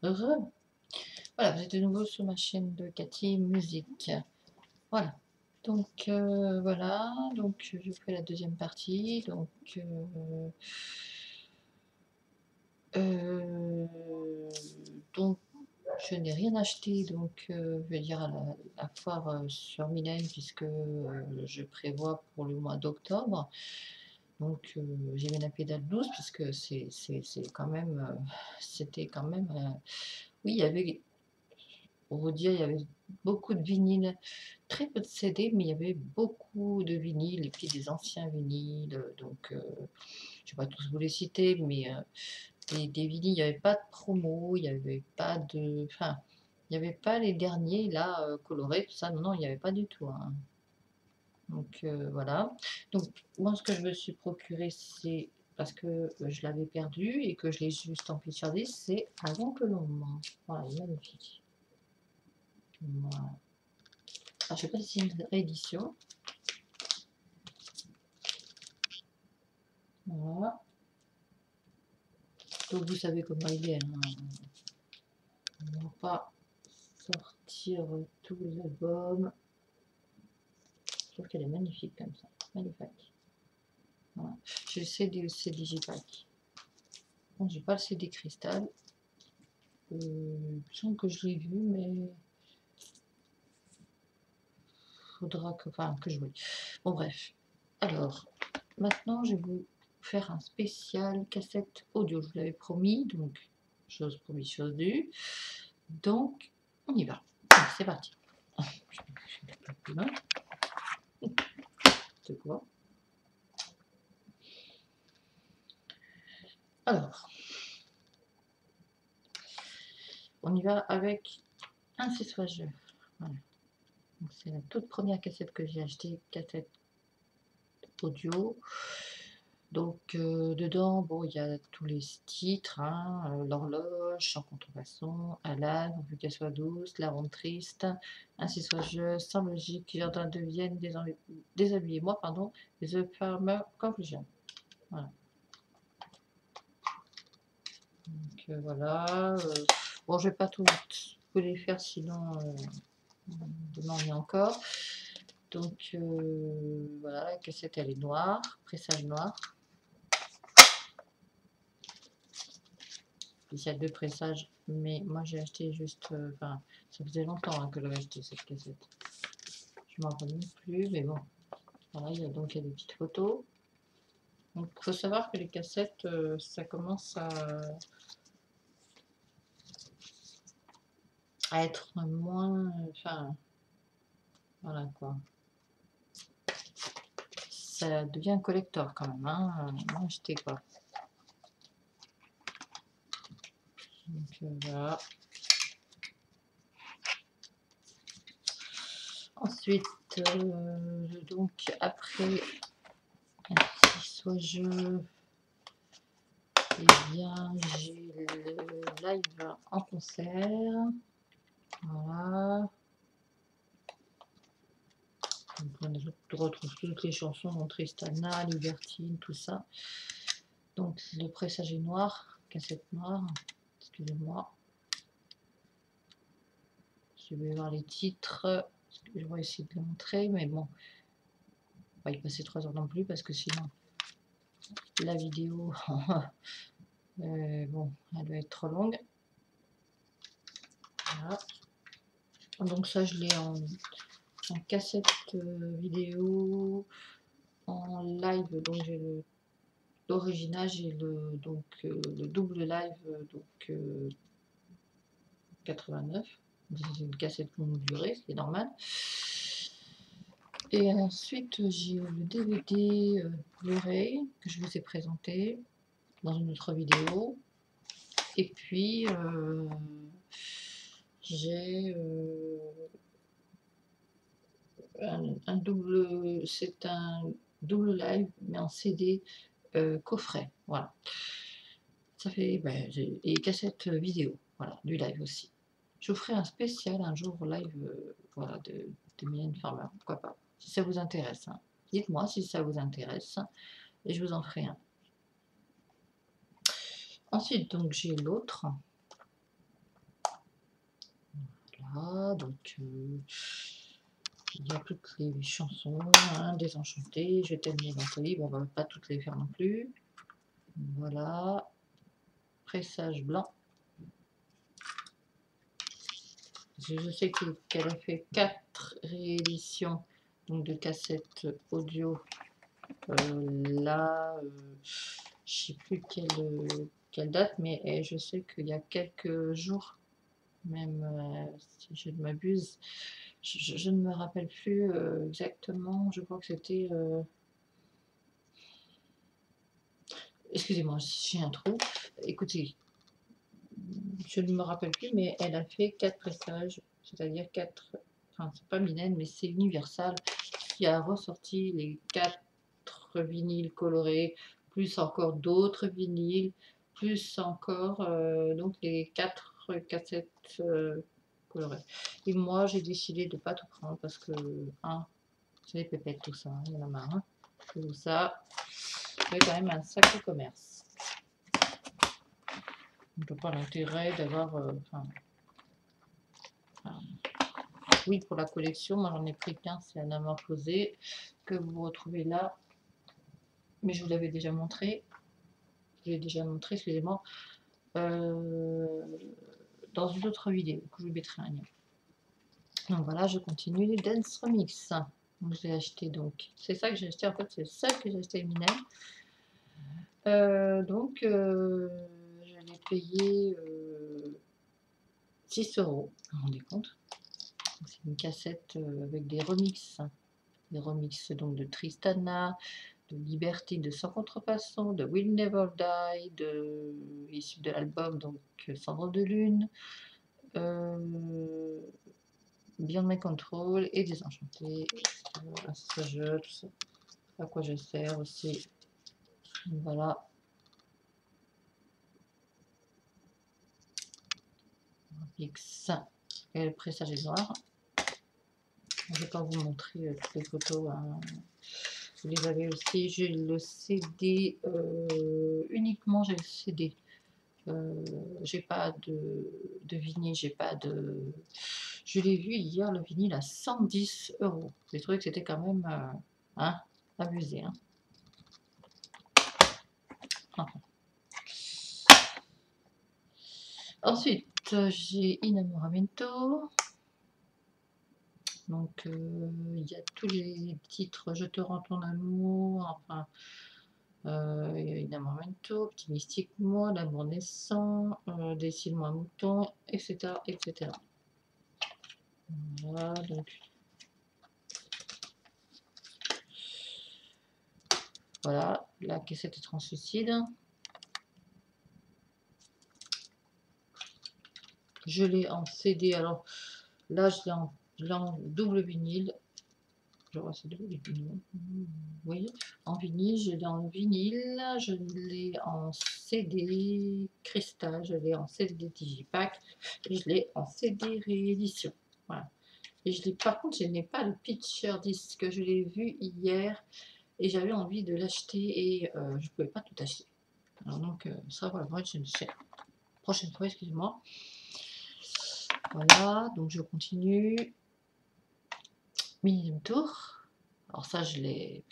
Heureux. Voilà, vous êtes de nouveau sur ma chaîne de Cathy Musique. Voilà. Donc voilà, donc je ferai la deuxième partie. Euh, donc je n'ai rien acheté, donc je vais dire à la foire sur Mylène, puisque je prévois pour le mois d'octobre. Donc j'ai mis la pédale douce, puisque c'est quand même, c'était quand même, oui, il y avait, pour vous dire, il y avait beaucoup de vinyles, très peu de CD, mais il y avait beaucoup de vinyles, et puis des anciens vinyles, donc je ne vais pas tous vous les citer, mais des vinyles, il n'y avait pas de promo, il n'y avait pas de, enfin, il n'y avait pas les derniers, là, colorés, tout ça, non, non, il n'y avait pas du tout, hein. Donc voilà. Donc moi, ce que je me suis procuré, c'est parce que je l'avais perdu et que je l'ai juste en sur 10, c'est Avant que l'on ment. Voilà, il est magnifique. Voilà. Alors, je sais pas si c'est une réédition. Voilà. Donc vous savez comment il est, hein. On ne va pas sortir tout l'album. Je trouve qu'elle est magnifique comme ça. Magnifique. Voilà. J'ai le CD Digipack. Bon, j'ai pas le CD Cristal. Il me semble que je l'ai vu, mais faudra que, enfin, que je voulais. Bon, bref. Alors, maintenant, je vais vous faire un spécial cassette audio. Je vous l'avais promis, donc, chose promise, chose due. Donc, on y va. C'est parti. C'est quoi? Alors, on y va avec un cessage. Voilà. C'est la toute première cassette que j'ai achetée, cassette audio. Donc dedans, bon, il y a tous les titres, hein, l'horloge, sans contrefaçon, Alan, vu qu'elle soit douce, la ronde triste, ainsi soit-je, sans logique, jardin de Vienne, déshabillez-moi, pardon, The Farmer Conclusion. Voilà. Donc voilà. Bon, je vais pas tout vous les faire, sinon demain on y est encore. Donc voilà, la cassette elle est noire, pressage noir. Il y a deux pressages, mais moi j'ai acheté juste, enfin, ça faisait longtemps hein, que j'avais acheté cette cassette. Je m'en rappelle même plus, mais bon. Voilà, il y a donc des petites photos. Donc il faut savoir que les cassettes, ça commence à être moins, enfin, voilà quoi. Ça devient collector quand même, hein, non acheter quoi. Donc voilà. Ensuite, donc après, si soit je, eh bien j'ai le live en concert. Voilà. On retrouve toutes les chansons, donc Tristana, Libertine, tout ça. Donc le pressage est noir, cassette noire, excusez-moi. Je vais voir les titres, je vais essayer de les montrer, mais bon, on va y passer 3 heures non plus, parce que sinon, la vidéo, bon, elle va être trop longue. Voilà. Donc ça, je l'ai en cassette vidéo, en live, donc j'ai l'original, j'ai le double live, donc 89. C'est une cassette longue durée, ce qui est normal. Et ensuite, j'ai le DVD Blu-ray que je vous ai présenté dans une autre vidéo. Et puis, j'ai c'est un double live, mais en CD coffret. Voilà. Ça fait, ben, et cassette vidéo, voilà, du live aussi. Je vous ferai un spécial un jour live, voilà, de Mylène Farmer, pourquoi pas, si ça vous intéresse. Hein. Dites-moi si ça vous intéresse, et je vous en ferai un. Ensuite, donc j'ai l'autre. voilà, donc il y a toutes les chansons, hein, Désenchantées, Je t'aime bien Nathalie, bon, on va pas toutes les faire non plus. Voilà, Pressage blanc. Je sais qu'elle a fait 4 rééditions donc de cassettes audio. Là, je sais plus quelle date, mais je sais qu'il y a quelques jours, même si je ne m'abuse, je ne me rappelle plus exactement, je crois que c'était... Excusez-moi, j'ai un trou. Écoutez, je ne me rappelle plus, mais elle a fait 4 prestages, c'est-à-dire 4... Enfin, c'est pas Mylène, mais c'est Universal qui a ressorti les 4 vinyles colorés, plus encore d'autres vinyles, plus encore donc les 4 cassettes colorées. Et moi, j'ai décidé de ne pas tout prendre parce que, hein, c'est les pépettes, tout ça, il y en a marre. Hein. Tout ça, c'est quand même un sacré commerce. On ne peut pas l'intérêt d'avoir... oui, pour la collection, moi j'en ai pris qu'un, c'est un amant posé, que vous retrouvez là. Mais je vous l'avais déjà montré. Je l'ai déjà montré, excusez-moi. Dans une autre vidéo que je vous mettrai un lien. Donc voilà, je continue les Dance Remix. Donc j'ai acheté, donc c'est ça que j'ai acheté, en fait c'est le seul que j'ai acheté Eminem. Donc je l'ai payé 6 €, vous vous rendez compte. C'est une cassette avec des remixes. Des remixes donc de Tristana, de Liberty, de Sans Contrefaçon, de Will Never Die, issu de l'album donc Cendre de Lune. Beyond My Control et Désenchantées, Assageux, tout ça. À quoi je sers aussi. Voilà. X et le pressage noir. Je ne vais pas vous montrer toutes les photos. Hein. Vous les avez aussi. J'ai le CD, uniquement j'ai le CD. J'ai pas de vinyle, j'ai pas de... Je l'ai vu hier, le vinyle à 110 €. J'ai trouvé que c'était quand même hein, abusé. Hein. Enfin. Ensuite, j'ai Innamoramento. Donc, il y a tous les titres Je te rends ton amour, enfin, Innamoramento, Petit Mystique Moi, L'amour naissant, Dessine-moi un mouton, etc., etc. Voilà, donc voilà, la cassette est translucide. Je l'ai en CD, alors là je l'ai en double vinyle. Je vois c'est double vinyle. Oui, en vinyle, je l'ai en vinyle, je l'ai en CD cristal, je l'ai en CD digipack, et je l'ai en CD réédition. Voilà. Et je l'ai, par contre, je n'ai pas le picture disc, je l'ai vu hier et j'avais envie de l'acheter et je ne pouvais pas tout acheter. Alors donc ça voilà, moi je ne sais. Prochaine fois, excusez-moi. Voilà, donc je continue. Minimum Tour. Alors ça, je l'ai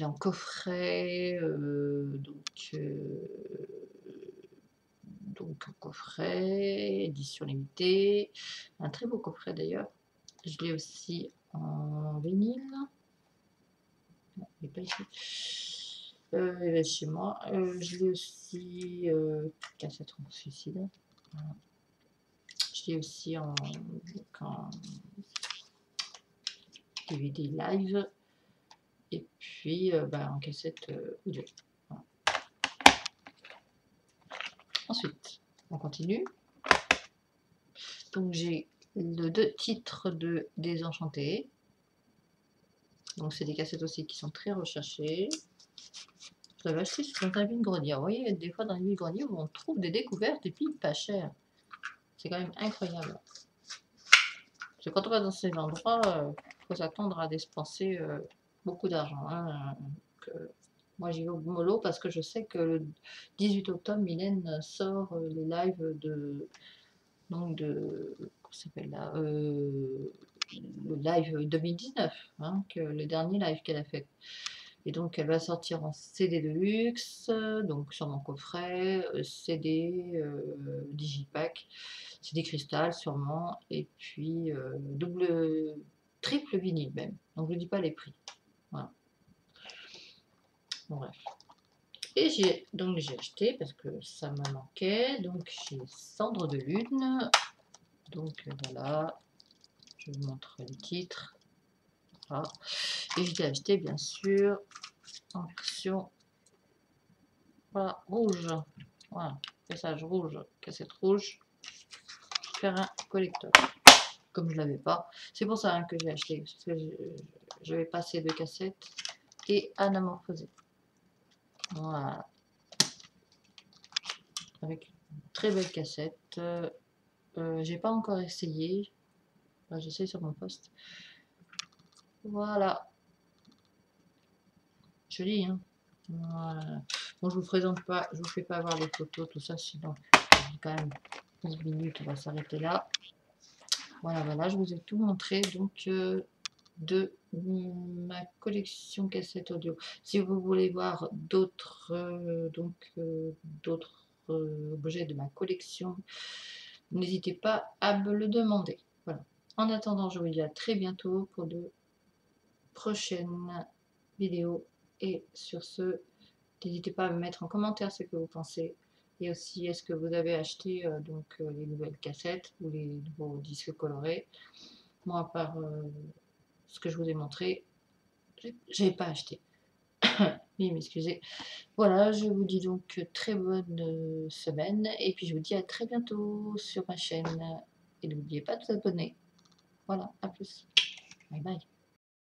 en coffret, donc coffret, édition limitée, un très beau coffret d'ailleurs. Je l'ai aussi en vinyle. Non, il n'est pas ici. Il est chez moi. Je l'ai aussi cassette en suicide. Voilà. Je l'ai aussi en DVD live. Et puis en cassette audio. Voilà. Ensuite, on continue. Donc j'ai le 2 titres de Désenchanté. Donc c'est des cassettes aussi qui sont très recherchées. Je l'avais acheté dans un vide-grenier. Vous voyez, des fois dans les vide-greniers où on trouve des découvertes et puis pas cher. C'est quand même incroyable. Parce que quand on va dans ces endroits, il faut s'attendre à dépenser beaucoup d'argent. Hein. Moi j'y vais au mollo parce que je sais que le 18 octobre, Mylène sort les lives donc de, comment ça s'appelle là, le live 2019, hein, le dernier live qu'elle a fait. Et donc elle va sortir en CD de luxe, donc sur mon coffret, CD, digipack, CD cristal sûrement, et puis double, triple vinyle même. Donc je ne dis pas les prix. Voilà. Bon, bref. Et j'ai acheté parce que ça m'a manqué. Donc j'ai Cendre de Lune. Donc voilà, je vous montre les titres. Voilà. Et je l'ai acheté bien sûr en version, voilà, rouge. Voilà, message rouge, cassette rouge. Faire un collector. Comme je l'avais pas, c'est pour ça hein, que j'ai acheté. Parce que je vais passer de cassette et anamorphosé. Voilà. Avec une très belle cassette. J'ai pas encore essayé. Enfin, j'essaye sur mon poste. Voilà. Joli, hein. Voilà. Bon, je vous présente pas, je vous fais pas voir les photos, tout ça, sinon quand même 11 minutes, on va s'arrêter là. Voilà, voilà, je vous ai tout montré donc de ma collection cassette audio. Si vous voulez voir d'autres d'autres objets de ma collection, n'hésitez pas à me le demander. Voilà. En attendant, je vous dis à très bientôt pour de prochaines vidéos. Et sur ce, n'hésitez pas à me mettre en commentaire ce que vous pensez. Et aussi, est-ce que vous avez acheté les nouvelles cassettes ou les nouveaux disques colorés. Moi, à part ce que je vous ai montré, j'ai pas acheté. Oui, m'excusez. Voilà, je vous dis donc très bonne semaine. Et puis, je vous dis à très bientôt sur ma chaîne. Et n'oubliez pas de vous abonner. Voilà, à plus. Bye bye.